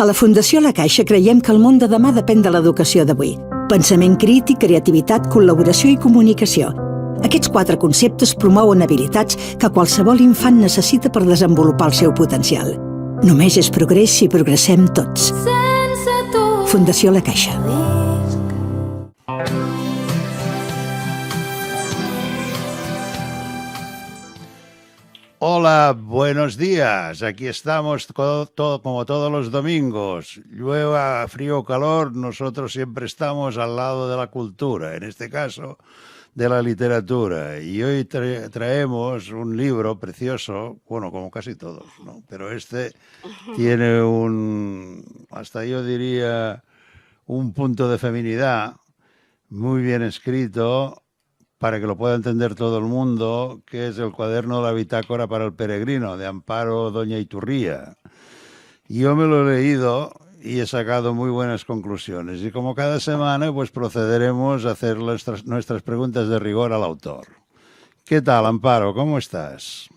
A la Fundació La Caixa creiem que el món de demà depèn de l'educació d'avui. Pensament crític, creativitat, col·laboració i comunicació. Aquests 4 conceptes promouen habilitats que qualsevol infant necessita per desenvolupar el seu potencial. Només és progrés si progressem tots. Fundació La Caixa. Hola, buenos días. Aquí estamos como todos los domingos. Llueva, frío o calor, nosotros siempre estamos al lado de la cultura, en este caso de la literatura. Y hoy traemos un libro precioso, bueno, como casi todos, ¿no? Pero este tiene hasta yo diría, un punto de feminidad muy bien escrito, para que lo pueda entender todo el mundo, que es el cuaderno de la bitácora para el peregrino, de Amparo Doña Iturría. Yo me lo he leído y he sacado muy buenas conclusiones. Y como cada semana, pues procederemos a hacer nuestras preguntas de rigor al autor. ¿Qué tal, Amparo? ¿Cómo estás?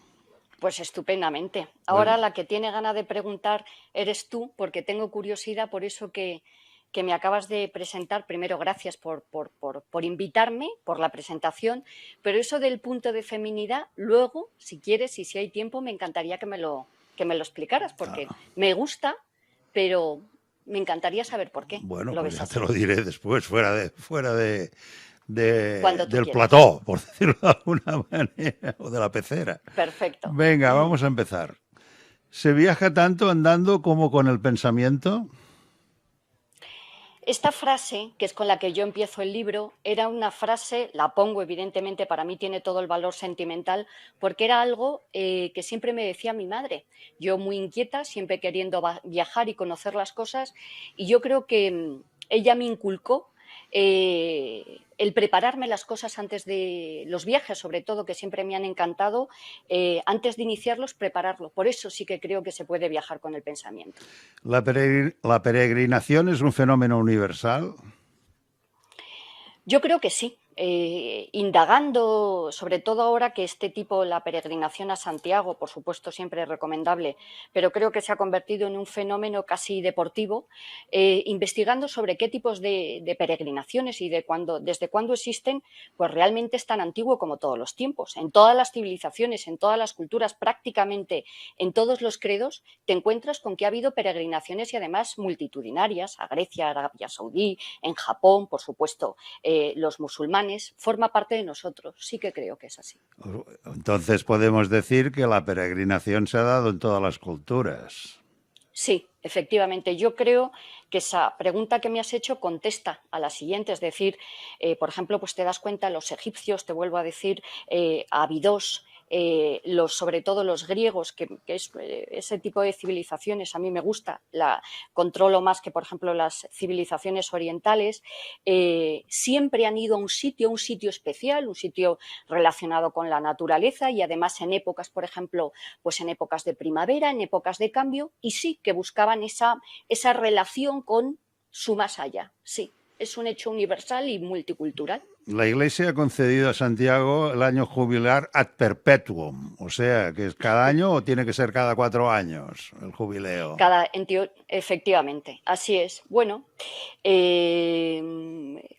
Pues estupendamente. Ahora la que tiene ganas de preguntar eres tú, porque tengo curiosidad por eso que me acabas de presentar. Primero, gracias por invitarme, por la presentación, pero eso del punto de feminidad, luego, si quieres y si hay tiempo, me encantaría que me lo explicaras, porque me gusta, pero me encantaría saber por qué. Bueno, pues ya te lo diré después, fuera del quieras. plató, por decirlo de alguna manera, o de la pecera. Perfecto. Venga, vamos a empezar. ¿Se viaja tanto andando como con el pensamiento? Esta frase, que es con la que yo empiezo el libro, era una frase, la pongo evidentemente, para mí tiene todo el valor sentimental, porque era algo que siempre me decía mi madre. Yo muy inquieta, siempre queriendo viajar y conocer las cosas, y yo creo que ella me inculcó el prepararme las cosas antes de los viajes, sobre todo, que siempre me han encantado, antes de iniciarlos, prepararlo. Por eso sí que creo que se puede viajar con el pensamiento. ¿La peregrinación es un fenómeno universal? Yo creo que sí. Indagando, sobre todo ahora que este tipo, la peregrinación a Santiago, por supuesto siempre es recomendable, pero creo que se ha convertido en un fenómeno casi deportivo, investigando sobre qué tipos de peregrinaciones y desde cuándo existen, pues realmente es tan antiguo como todos los tiempos. En todas las civilizaciones, en todas las culturas, prácticamente en todos los credos, te encuentras con que ha habido peregrinaciones y además multitudinarias, a Grecia, Arabia Saudí, en Japón, por supuesto, los musulmanes. Forma parte de nosotros, sí que creo que es así. Entonces podemos decir que la peregrinación se ha dado en todas las culturas. Sí, efectivamente. Yo creo que esa pregunta que me has hecho contesta a la siguiente, es decir, por ejemplo, pues te das cuenta, los egipcios, te vuelvo a decir, Abidos, sobre todo los griegos, que es ese tipo de civilizaciones a mí me gusta, la controlo más que, por ejemplo, las civilizaciones orientales, siempre han ido a un sitio especial, un sitio relacionado con la naturaleza y además en épocas, por ejemplo, pues en épocas de primavera, en épocas de cambio, y sí que buscaban esa relación con su más allá. Sí, es un hecho universal y multicultural. La Iglesia ha concedido a Santiago el año jubilar ad perpetuum, o sea, que es cada año o tiene que ser cada 4 años el jubileo. Efectivamente, así es. Bueno,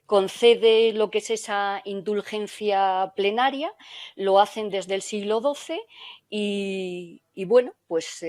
concede lo que es esa indulgencia plenaria, lo hacen desde el siglo XII y bueno, pues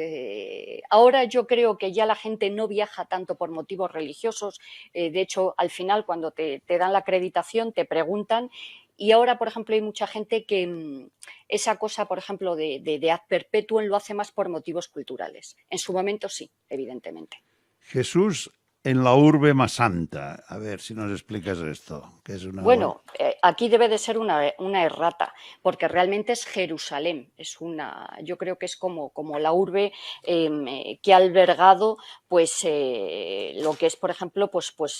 ahora yo creo que ya la gente no viaja tanto por motivos religiosos. De hecho, al final, cuando te dan la acreditación, te preguntan. Y ahora, por ejemplo, hay mucha gente que esa cosa, por ejemplo, de ad perpetuum lo hace más por motivos culturales. En su momento sí, evidentemente. Jesús en la urbe más santa. A ver si nos explicas esto. Que es Bueno, aquí debe de ser una errata, porque realmente es Jerusalén. Yo creo que es como la urbe que ha albergado pues lo que es, por ejemplo,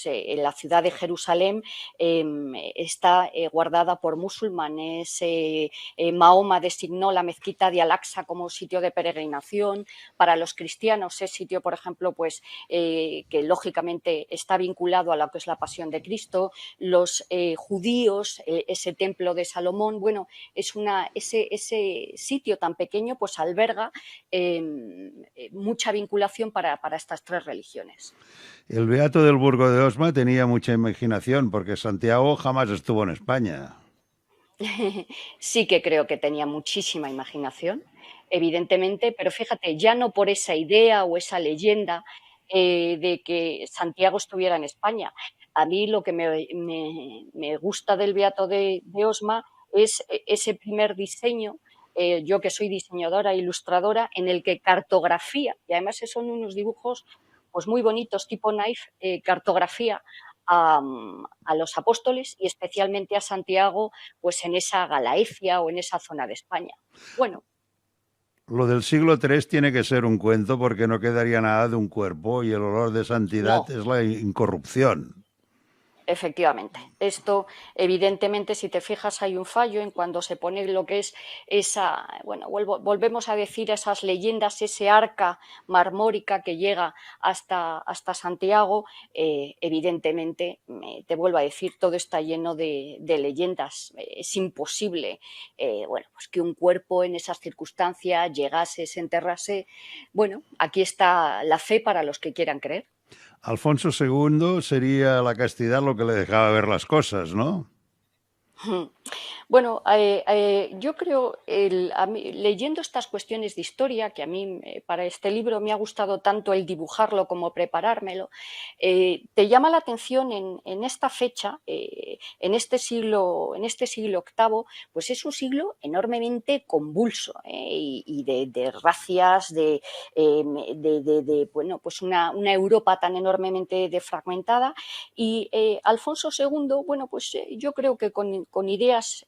en la ciudad de Jerusalén está guardada por musulmanes. Mahoma designó la mezquita de Al-Aqsa como sitio de peregrinación. Para los cristianos es sitio, por ejemplo, pues que lógicamente está vinculado a lo que es la pasión de Cristo. Los judíos, ese templo de Salomón, bueno, ese sitio tan pequeño pues alberga mucha vinculación para esta esas tres religiones. El beato del Burgo de Osma tenía mucha imaginación porque Santiago jamás estuvo en España. Sí que creo que tenía muchísima imaginación, evidentemente, pero fíjate, ya no por esa idea o esa leyenda de que Santiago estuviera en España. A mí lo que me gusta del Beato de Osma es ese primer diseño, yo que soy diseñadora e ilustradora, en el que cartografía, y además son unos dibujos pues muy bonitos, tipo knife, cartografía a los apóstoles y especialmente a Santiago, pues en esa Galaecia o en esa zona de España. Bueno, Lo del siglo III tiene que ser un cuento porque no quedaría nada de un cuerpo y el olor de santidad no, es la incorrupción. efectivamente. Esto, evidentemente, si te fijas, hay un fallo en cuando se pone lo que es esa, bueno, volvemos a decir esas leyendas, ese arca marmórica que llega hasta Santiago. Evidentemente, te vuelvo a decir, todo está lleno de leyendas. Es imposible, bueno, pues que un cuerpo en esas circunstancias llegase, se enterrase. Bueno, aquí está la fe para los que quieran creer. Alfonso II sería la castidad lo que le dejaba ver las cosas, ¿no? Bueno, yo creo, leyendo estas cuestiones de historia, que a mí para este libro me ha gustado tanto el dibujarlo como preparármelo, te llama la atención en esta fecha, en este siglo VIII, pues es un siglo enormemente convulso, y de racias, bueno, pues una Europa tan enormemente defragmentada. Y Alfonso II, bueno, pues yo creo que con ideas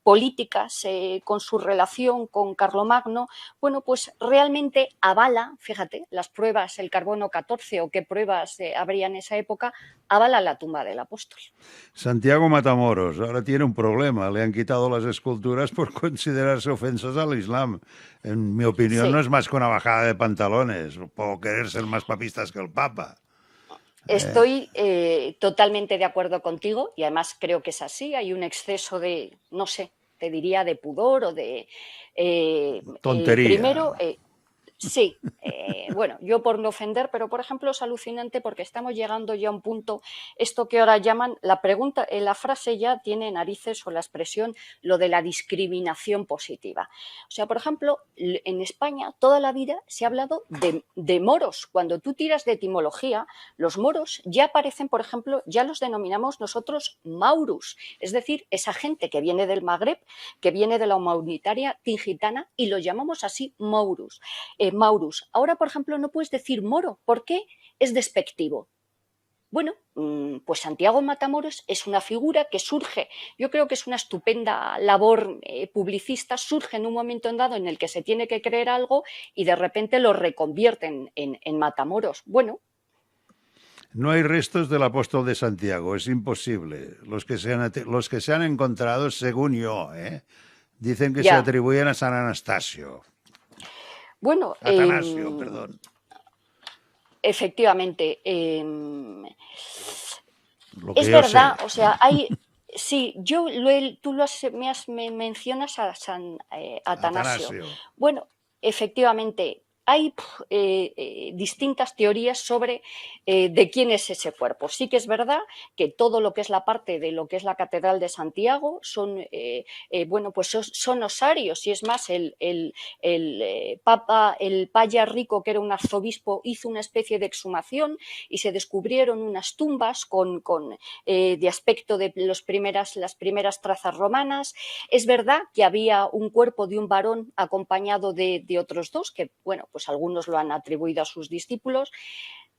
políticas, con su relación con Carlomagno, bueno, pues realmente avala, fíjate, las pruebas, el carbono 14 o qué pruebas habría en esa época, avala la tumba del apóstol. Santiago Matamoros ahora tiene un problema. Le han quitado las esculturas por considerarse ofensas al Islam. En mi opinión, no Sí, es más que una bajada de pantalones o querer ser más papistas que el Papa. estoy totalmente de acuerdo contigo y además creo que es así. Hay un exceso de, no sé, te diría de pudor o de... Tontería. Primero, sí, bueno, yo por no ofender, pero por ejemplo es alucinante porque estamos llegando ya a un punto, esto que ahora llaman, la pregunta, la frase ya tiene narices o la expresión, lo de la discriminación positiva. O sea, por ejemplo, en España toda la vida se ha hablado de moros. Cuando tú tiras de etimología, los moros ya aparecen, por ejemplo, ya los denominamos nosotros maurus, es decir, esa gente que viene del Magreb, que viene de la humanitaria tingitana y lo llamamos así maurus. Maurus. Ahora, por ejemplo, no puedes decir moro. ¿Por qué? Es despectivo. Bueno, pues Santiago Matamoros es una figura que surge, yo creo que es una estupenda labor publicista, surge en un momento dado en el que se tiene que creer algo y de repente lo reconvierten en Matamoros. Bueno. No hay restos del apóstol de Santiago, es imposible. Los que se han encontrado, según yo, dicen que se Ya. atribuyen a San Anastasio. Bueno, Atanasio, perdón. efectivamente, Lo que es yo sé. verdad, o sea, sí, me mencionas a San Atanasio. Atanasio. Bueno, efectivamente, hay distintas teorías sobre de quién es ese cuerpo. Sí que es verdad que todo lo que es la parte de lo que es la Catedral de Santiago son, bueno, pues son osarios, y es más, el Papa, el Paya Rico, que era un arzobispo, hizo una especie de exhumación y se descubrieron unas tumbas de aspecto de las primeras trazas romanas. Es verdad que había un cuerpo de un varón acompañado de otros dos, que, bueno, pues algunos lo han atribuido a sus discípulos,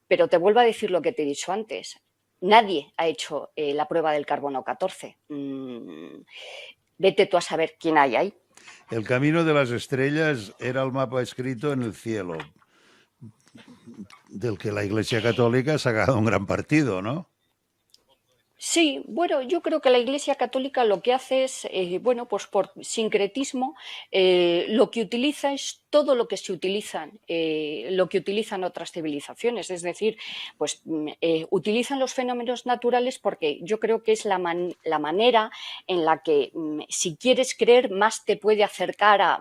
pero te vuelvo a decir lo que te he dicho antes. Nadie ha hecho la prueba del carbono 14. Vete tú a saber quién hay ahí. El camino de las estrellas era el mapa escrito en el cielo, del que la Iglesia Católica ha sacado un gran partido, ¿no? Sí, bueno, yo creo que la Iglesia Católica lo que hace es, bueno, pues por sincretismo, lo que utiliza es todo lo que se utilizan, lo que utilizan otras civilizaciones, es decir, pues utilizan los fenómenos naturales porque yo creo que es la manera en la que, si quieres creer, más te puede acercar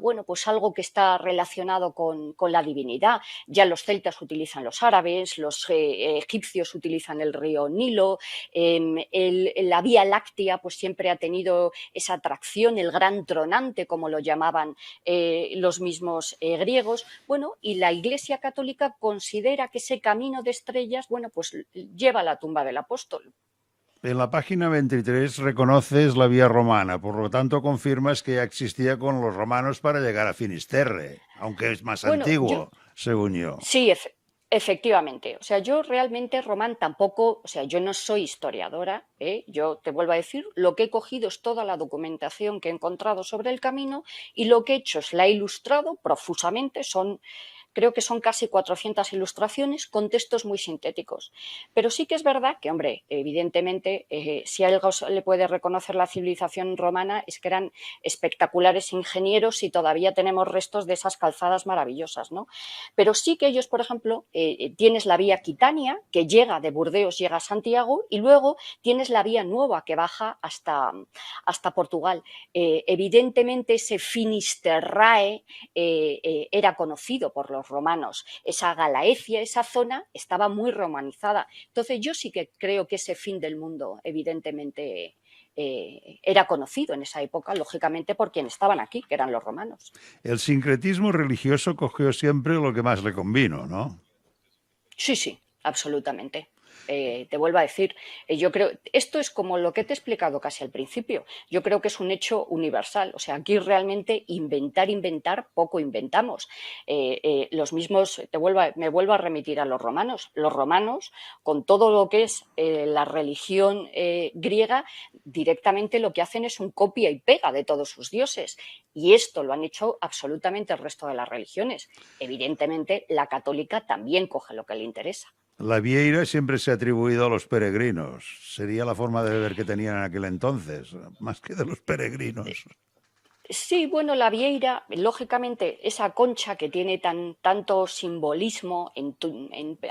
bueno, pues algo que está relacionado con la divinidad. Ya los celtas utilizan los árabes, los egipcios utilizan el río Nilo, la Vía Láctea pues siempre ha tenido esa atracción, el gran tronante, como lo llamaban los mismos griegos. Bueno, y la Iglesia Católica considera que ese camino de estrellas, bueno, pues lleva a la tumba del apóstol. En la página 23 reconoces la vía romana, por lo tanto confirmas que ya existía con los romanos para llegar a Finisterre, aunque es más Bueno, yo antiguo, según yo. sí, efectivamente. O sea, yo realmente, Román, tampoco, o sea, yo no soy historiadora, ¿eh? Yo te vuelvo a decir, lo que he cogido es toda la documentación que he encontrado sobre el camino y lo que he hecho es la he ilustrado profusamente, creo que son casi 400 ilustraciones con textos muy sintéticos. Pero sí que es verdad que, hombre, evidentemente, si algo se le puede reconocer la civilización romana es que eran espectaculares ingenieros y todavía tenemos restos de esas calzadas maravillosas, ¿no? Pero sí que ellos, por ejemplo, tienes la vía Quitania, que llega de Burdeos, llega a Santiago, y luego tienes la vía Nueva, que baja hasta Portugal. Evidentemente, ese Finisterrae era conocido por los romanos. Esa Galaecia, esa zona, estaba muy romanizada. Entonces, yo sí que creo que ese fin del mundo, evidentemente, era conocido en esa época, lógicamente, por quienes estaban aquí, que eran los romanos. El sincretismo religioso cogió siempre lo que más le convino, ¿no? Sí, sí, absolutamente. Te vuelvo a decir, yo creo, esto es como lo que te he explicado casi al principio, yo creo que es un hecho universal, o sea, aquí realmente inventar, poco inventamos. Los mismos, me vuelvo a remitir a los romanos con todo lo que es la religión griega, directamente lo que hacen es un copia y pega de todos sus dioses, y esto lo han hecho absolutamente el resto de las religiones. Evidentemente, la católica también coge lo que le interesa. La vieira siempre se ha atribuido a los peregrinos. Sería la forma de beber que tenían en aquel entonces, más que de los peregrinos. Sí, bueno, la vieira, lógicamente, esa concha que tiene tanto simbolismo,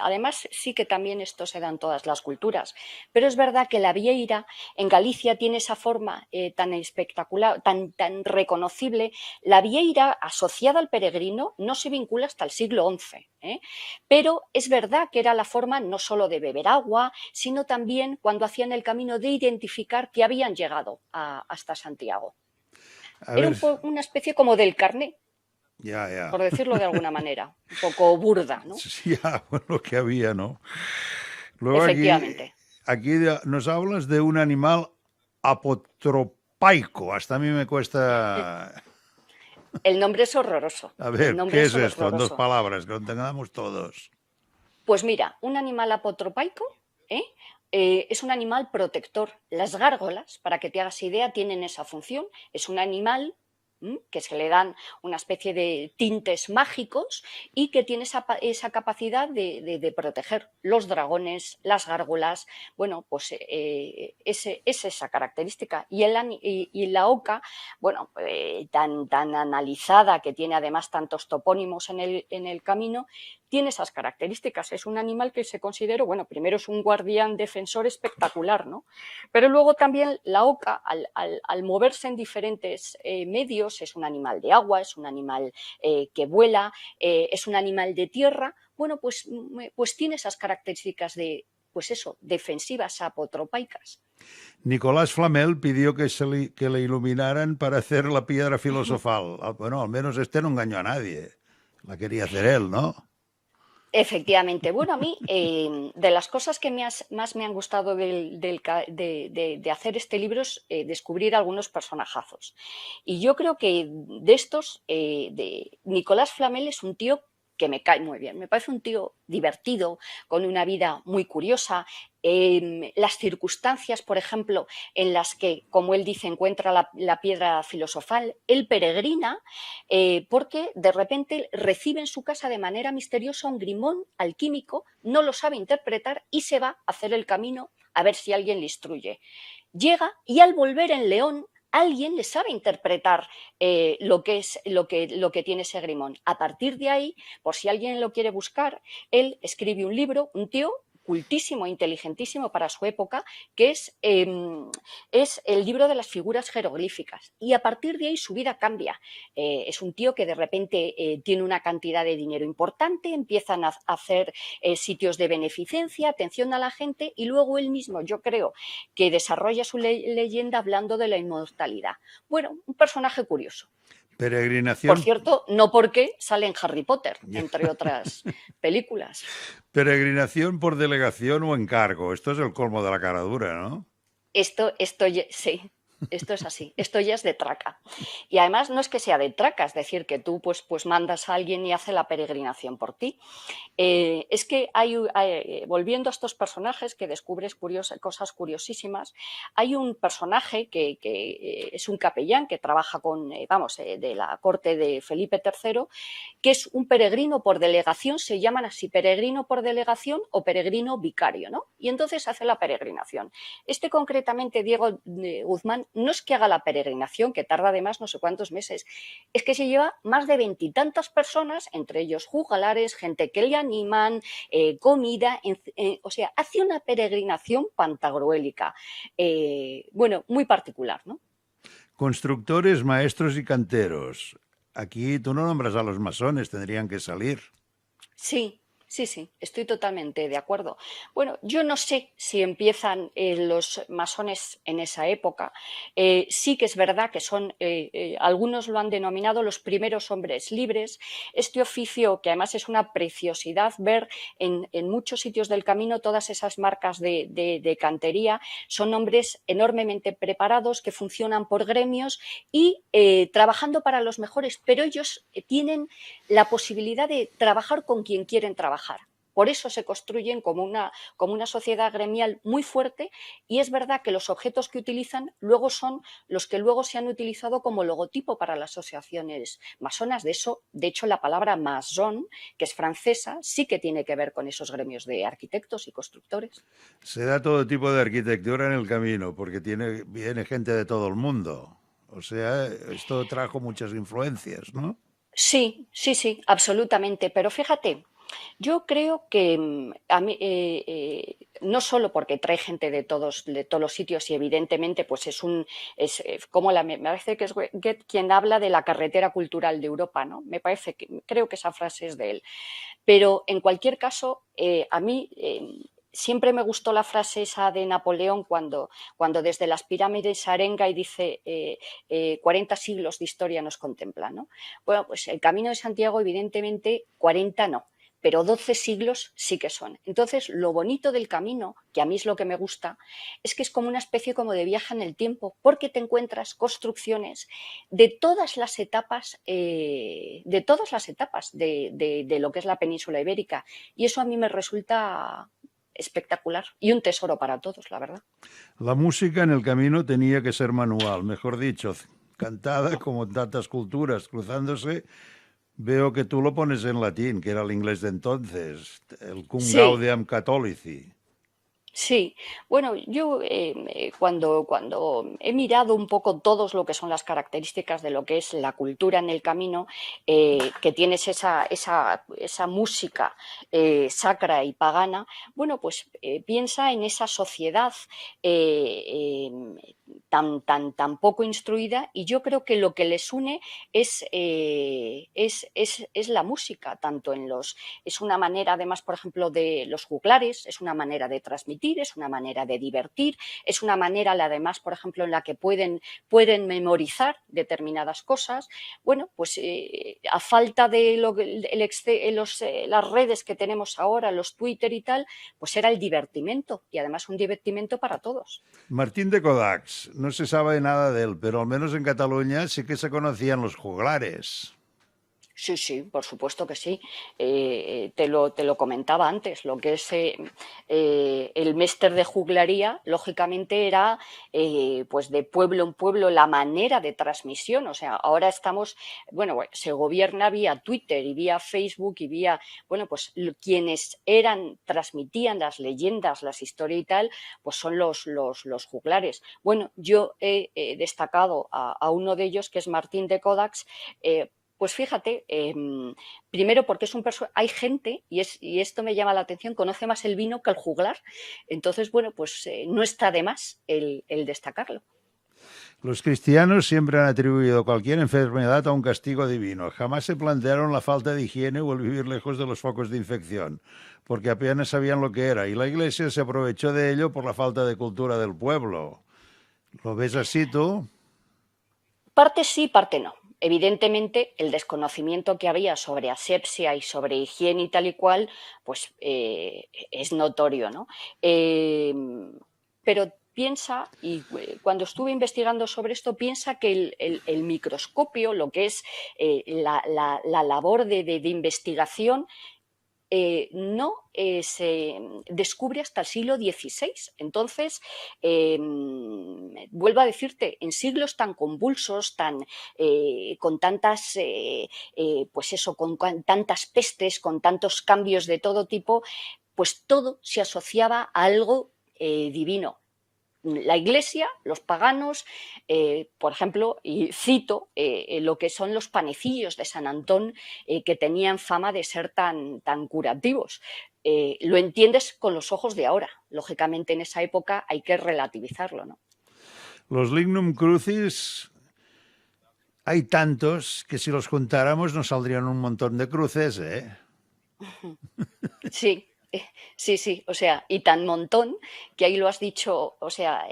además sí que también esto se da en todas las culturas, pero es verdad que la vieira en Galicia tiene esa forma tan espectacular, tan reconocible. La vieira asociada al peregrino no se vincula hasta el siglo XI, ¿eh? Pero es verdad que era la forma no solo de beber agua, sino también cuando hacían el camino de identificar que habían llegado hasta Santiago. A Era ver, una especie como del carné, ya. por decirlo de alguna manera, un poco burda, ¿no? Sí, ya, lo que había, ¿no? Luego Efectivamente. aquí nos hablas de un animal apotropaico. Hasta a mí me cuesta. El nombre es horroroso. A El ver, nombre ¿qué es es esto? En dos horroroso. palabras, que lo entendamos todos. Pues mira, un animal apotropaico, ¿eh? Es un animal protector. Las gárgolas, para que te hagas idea, tienen esa función. Es un animal que se le dan una especie de tintes mágicos y que tiene esa capacidad de proteger los dragones, las gárgolas. Bueno, pues es esa característica. Y la oca, bueno, tan analizada, que tiene además tantos topónimos en el camino, tiene esas características. Es un animal que se considera, bueno, primero es un guardián defensor espectacular, ¿no? Pero luego también la oca, al moverse en diferentes medios, es un animal de agua, es un animal que vuela, es un animal de tierra, bueno, pues tiene esas características pues eso, defensivas apotropaicas. Nicolás Flamel pidió que le iluminaran para hacer la piedra filosofal. Bueno, al menos este no engañó a nadie. La quería hacer él, ¿no? Efectivamente. Bueno, a mí, de las cosas que más me han gustado de hacer este libro es descubrir algunos personajazos. Y yo creo que de estos, Nicolás Flamel es un tío que me cae muy bien. Me parece un tío divertido, con una vida muy curiosa. Las circunstancias, por ejemplo, en las que, como él dice, encuentra la piedra filosofal, él peregrina porque de repente recibe en su casa de manera misteriosa un grimón alquímico, no lo sabe interpretar y se va a hacer el camino a ver si alguien le instruye. Llega y al volver en León, alguien le sabe interpretar lo que tiene ese grimón. A partir de ahí, por si alguien lo quiere buscar, él escribe un libro, un tío cultísimo, inteligentísimo para su época, que es el libro de las figuras jeroglíficas. Y a partir de ahí su vida cambia. Es un tío que de repente tiene una cantidad de dinero importante, empiezan a hacer sitios de beneficencia, atención a la gente, y luego él mismo, yo creo, que desarrolla su leyenda hablando de la inmortalidad. Bueno, un personaje curioso. Por Peregrinación, cierto, no porque sale en Harry Potter, entre otras películas. peregrinación por delegación o encargo. Esto es el colmo de la cara dura, ¿no? Sí, esto es así, esto ya es de traca. Y además no es que sea de traca, es decir, que tú pues mandas a alguien y hace la peregrinación por ti. Es que volviendo a estos personajes que descubres cosas curiosísimas, hay un personaje que es un capellán que trabaja de la corte de Felipe III, que es un peregrino por delegación, se llaman así, peregrino por delegación o peregrino vicario, ¿no? Y entonces hace la peregrinación. Concretamente, Diego Guzmán, no es que haga la peregrinación, que tarda además no sé cuántos meses, es que se lleva más de 20 y tantas personas, entre ellos juglares, gente que le animan, comida, o sea, hace una peregrinación pantagruélica, muy particular, ¿no? Constructores, maestros y canteros. Aquí tú no nombras a los masones, tendrían que salir. Sí, sí, estoy totalmente de acuerdo. Bueno, yo no sé si empiezan los masones en esa época. Sí que es verdad que son, algunos lo han denominado los primeros hombres libres. Este oficio, que además es una preciosidad ver en muchos sitios del camino, todas esas marcas de cantería, son hombres enormemente preparados que funcionan por gremios y trabajando para los mejores, pero ellos tienen la posibilidad de trabajar con quien quieren trabajar. Por eso se construyen como una sociedad gremial muy fuerte, y es verdad que los objetos que utilizan luego son los que luego se han utilizado como logotipo para las asociaciones masonas. De hecho, la palabra masón, que es francesa, sí que tiene que ver con esos gremios de arquitectos y constructores. Se da todo tipo de arquitectura en el camino, porque viene gente de todo el mundo. O sea, esto trajo muchas influencias, ¿no? Sí, absolutamente. Pero fíjate, yo creo que a mí, no solo porque trae gente de todos los sitios, y evidentemente pues me parece que es Goethe quien habla de la carretera cultural de Europa, ¿no? Creo que esa frase es de él. Pero en cualquier caso, a mí siempre me gustó la frase esa de Napoleón cuando desde las pirámides arenga y dice 40 siglos de historia nos contemplan, ¿no? Bueno, pues el Camino de Santiago, evidentemente, 40 no, pero 12 siglos sí que son. Entonces, lo bonito del camino, que a mí es lo que me gusta, es que es como una especie como de viaje en el tiempo, porque te encuentras construcciones de todas las etapas, de lo que es la península ibérica, y eso a mí me resulta espectacular y un tesoro para todos, la verdad. La música en el camino tenía que ser manual, mejor dicho, cantada como en tantas culturas, cruzándose. Veo que tú lo pones en latín, que era el inglés de entonces, el cum Sí, gaudeam catholici. sí, bueno, yo cuando he mirado un poco todos lo que son las características de lo que es la cultura en el camino, que tienes esa música sacra y pagana, bueno, pues piensa en esa sociedad eh, tan poco instruida, y yo creo que lo que les une es la música, es una manera, además, por ejemplo, de los juglares, es una manera de transmitir, es una manera de divertir, es una manera, además, por ejemplo, en la que pueden memorizar determinadas cosas. Bueno, pues a falta de las redes que tenemos ahora, los Twitter y tal, pues era el divertimento, y además un divertimento para todos. Martín de Codax, no se sabe nada de él, pero al menos en Cataluña sí que se conocían los juglares. Sí, por supuesto que sí. Te lo comentaba antes, lo que es el méster de juglaría, lógicamente era pues de pueblo en pueblo la manera de transmisión. O sea, ahora se gobierna vía Twitter y vía Facebook y vía, pues quienes transmitían las leyendas, las historias y tal, pues son los juglares. Bueno, yo he destacado a uno de ellos, que es Martín de Codax, Pues fíjate, primero porque es hay gente, y esto me llama la atención, conoce más el vino que el juglar. Entonces, bueno, pues no está de más el destacarlo. Los cristianos siempre han atribuido cualquier enfermedad a un castigo divino. Jamás se plantearon la falta de higiene o el vivir lejos de los focos de infección, porque apenas sabían lo que era, y la Iglesia se aprovechó de ello por la falta de cultura del pueblo. ¿Lo ves así tú? Parte sí, parte no. Evidentemente, el desconocimiento que había sobre asepsia y sobre higiene y tal y cual, pues es notorio, ¿no? Pero piensa, y cuando estuve investigando sobre esto, piensa que el microscopio, lo que es la labor de investigación, no se descubre hasta el siglo XVI. Entonces, vuelvo a decirte, en siglos tan convulsos, con tantas, pues eso, con tantas pestes, con tantos cambios de todo tipo, pues todo se asociaba a algo divino. La Iglesia, los paganos, por ejemplo, y cito lo que son los panecillos de San Antón, que tenían fama de ser tan curativos. Lo entiendes con los ojos de ahora. Lógicamente, en esa época hay que relativizarlo, ¿no? Los lignum crucis hay tantos que si los juntáramos nos saldrían un montón de cruces, ¿eh? Sí, sí, o sea, y tan montón que ahí lo has dicho, o sea,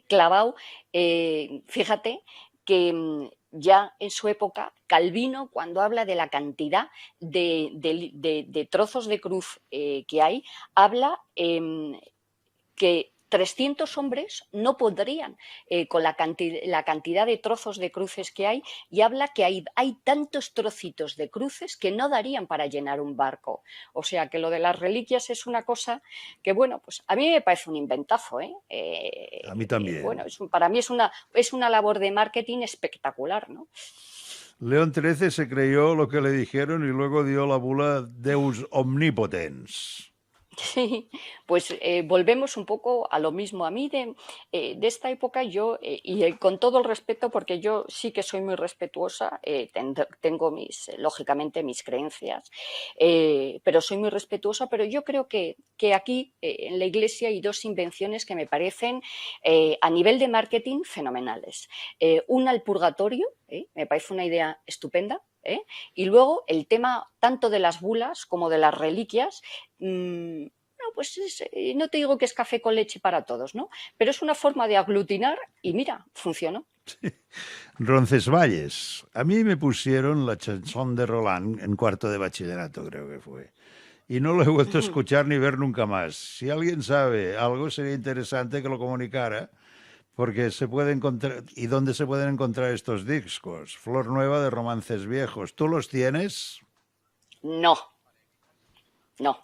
clavado. Fíjate que ya en su época, Calvino, cuando habla de la cantidad de trozos de cruz que hay, habla que 300 hombres no podrían con la cantidad de trozos de cruces que hay, y habla que hay tantos trocitos de cruces que no darían para llenar un barco. O sea que lo de las reliquias es una cosa que, bueno, pues a mí me parece un inventazo, ¿eh? A mí también. Bueno, para mí es una labor de marketing espectacular, ¿no? León XIII se creyó lo que le dijeron y luego dio la bula Deus Omnipotens. Sí, pues volvemos un poco a lo mismo. A mí de esta época yo, con todo el respeto, porque yo sí que soy muy respetuosa, tengo lógicamente mis creencias, pero soy muy respetuosa, pero yo creo que aquí en la Iglesia hay dos invenciones que me parecen a nivel de marketing fenomenales. Una, el purgatorio, me parece una idea estupenda. Y luego el tema tanto de las bulas como de las reliquias. No, pues no te digo que es café con leche para todos, ¿no? Pero es una forma de aglutinar y mira, funcionó. Roncesvalles. A mí me pusieron la chanson de Roland en cuarto de bachillerato, creo que fue. Y no lo he vuelto a escuchar ni ver nunca más. Si alguien sabe algo, sería interesante que lo comunicara, porque se puede encontrar. ¿Y dónde se pueden encontrar estos discos? Flor Nueva de Romances Viejos. ¿Tú los tienes? No, no.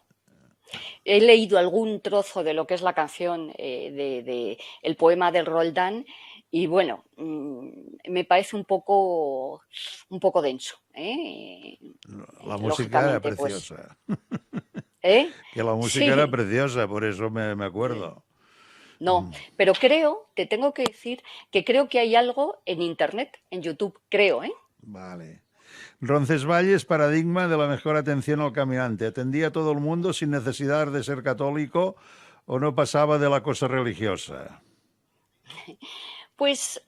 He leído algún trozo de lo que es la canción de el poema del Roldán, y bueno, me parece un poco denso. La música era preciosa. Pues, ¿eh? Que la música era Sí. preciosa, por eso me acuerdo. No, pero te tengo que decir que creo que hay algo en Internet, en YouTube, creo, ¿eh? Vale. Roncesvalles, paradigma de la mejor atención al caminante. Atendía a todo el mundo sin necesidad de ser católico o no pasaba de la cosa religiosa. Pues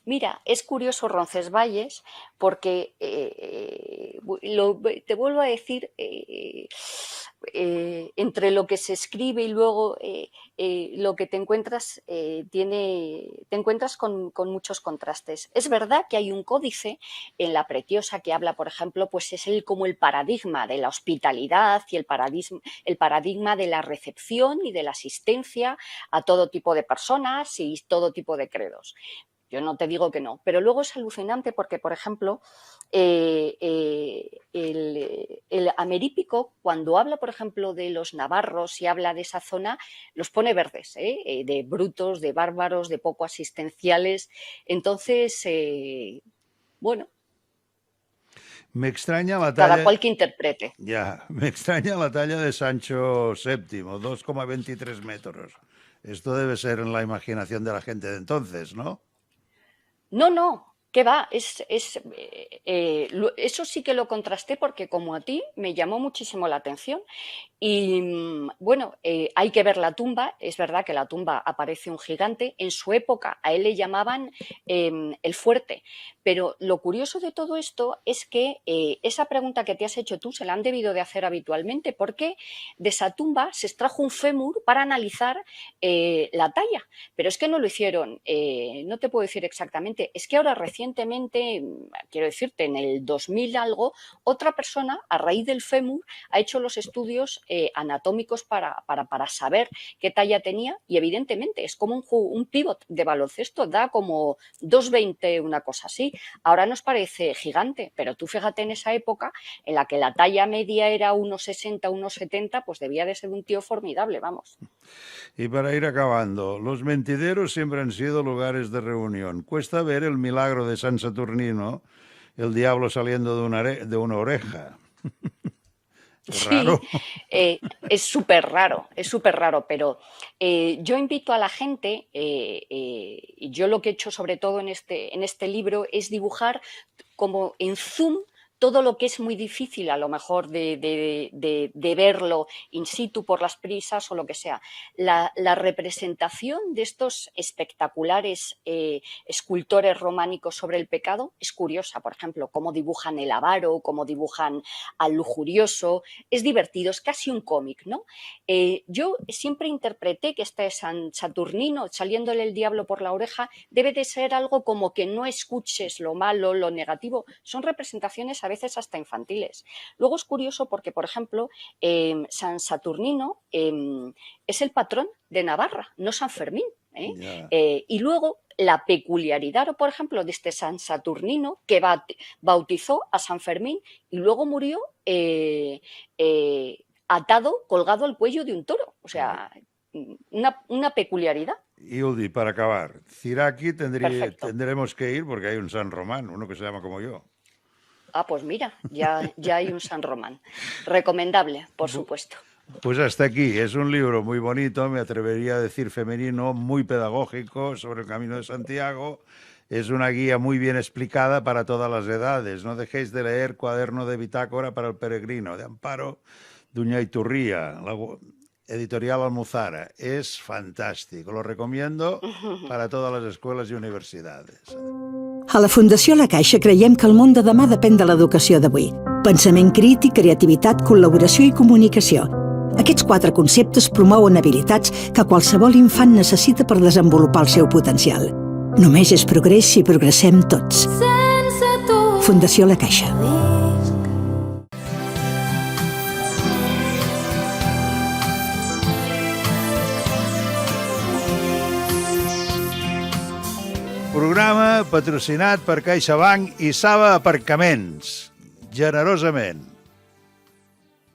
mira, es curioso Roncesvalles porque te vuelvo a decir, entre lo que se escribe y luego lo que te encuentras, te encuentras con muchos contrastes. Es verdad que hay un códice en la Preciosa que habla, por ejemplo, pues es como el paradigma de la hospitalidad y el paradigma de la recepción y de la asistencia a todo tipo de personas y todo tipo de credos. Yo no te digo que no, pero luego es alucinante porque, por ejemplo, el Amerípico, cuando habla, por ejemplo, de los navarros y habla de esa zona, los pone verdes, de brutos, de bárbaros, de poco asistenciales. Entonces, bueno, Me extraña la cada talla. cual que interprete. Ya, me extraña la talla de Sancho VII, 2,23 metros. Esto debe ser en la imaginación de la gente de entonces, ¿no? No, no. ¿Qué va? Eso sí que lo contrasté porque como a ti me llamó muchísimo la atención. Y bueno, hay que ver la tumba. Es verdad que la tumba aparece un gigante. En su época a él le llamaban el fuerte. Pero lo curioso de todo esto es que esa pregunta que te has hecho tú se la han debido de hacer habitualmente, porque de esa tumba se extrajo un fémur para analizar la talla. Pero es que no lo hicieron, no te puedo decir exactamente. Es que ahora recientemente, quiero decirte, en el 2000 algo, otra persona a raíz del fémur ha hecho los estudios anatómicos para saber qué talla tenía, y evidentemente es como un pívot de baloncesto, da como 2,20, una cosa así. Ahora nos parece gigante, pero tú fíjate en esa época en la que la talla media era 1,60, 1,70, pues debía de ser un tío formidable, vamos. Y para ir acabando, los mentideros siempre han sido lugares de reunión. Cuesta ver el milagro de San Saturnino, el diablo saliendo de una oreja. Es raro. Sí, es súper raro, pero yo invito a la gente, y yo lo que he hecho sobre todo en este libro es dibujar como en zoom todo lo que es muy difícil a lo mejor de verlo in situ por las prisas o lo que sea. La representación de estos espectaculares escultores románicos sobre el pecado es curiosa. Por ejemplo, cómo dibujan el avaro, cómo dibujan al lujurioso. Es divertido, es casi un cómic, ¿no? Yo siempre interpreté que este San Saturnino saliéndole el diablo por la oreja debe de ser algo como que no escuches lo malo, lo negativo. Son representaciones a veces hasta infantiles. Luego es curioso porque, por ejemplo, San Saturnino es el patrón de Navarra, no San Fermín. Ya. Y luego la peculiaridad, por ejemplo, de este San Saturnino, que bautizó a San Fermín y luego murió atado, colgado al cuello de un toro. O sea, una peculiaridad. Y Uldi, para acabar, Ciraki Perfecto. tendremos que ir porque hay un San Román, uno que se llama como yo. Ah, pues mira, ya hay un San Román. Recomendable, por Bu- supuesto. Pues hasta aquí. Es un libro muy bonito, me atrevería a decir femenino, muy pedagógico sobre el Camino de Santiago. Es una guía muy bien explicada para todas las edades. No dejéis de leer Cuaderno de Bitácora para el Peregrino, de Amparo Duñaiturría, editorial Almuzara. Es fantástico. Lo recomiendo para todas las escuelas y universidades. A la Fundació La Caixa creiem que el món de demà depèn de l'educació d'avui. Pensament crític, creativitat, col·laboració i comunicació. Aquests 4 conceptes promouen habilitats que qualsevol infant necessita per desenvolupar el seu potencial. Només és progrés si progressem tots. Fundació La Caixa. Programa patrocinat per CaixaBank i Saba Aparcaments. Generosament.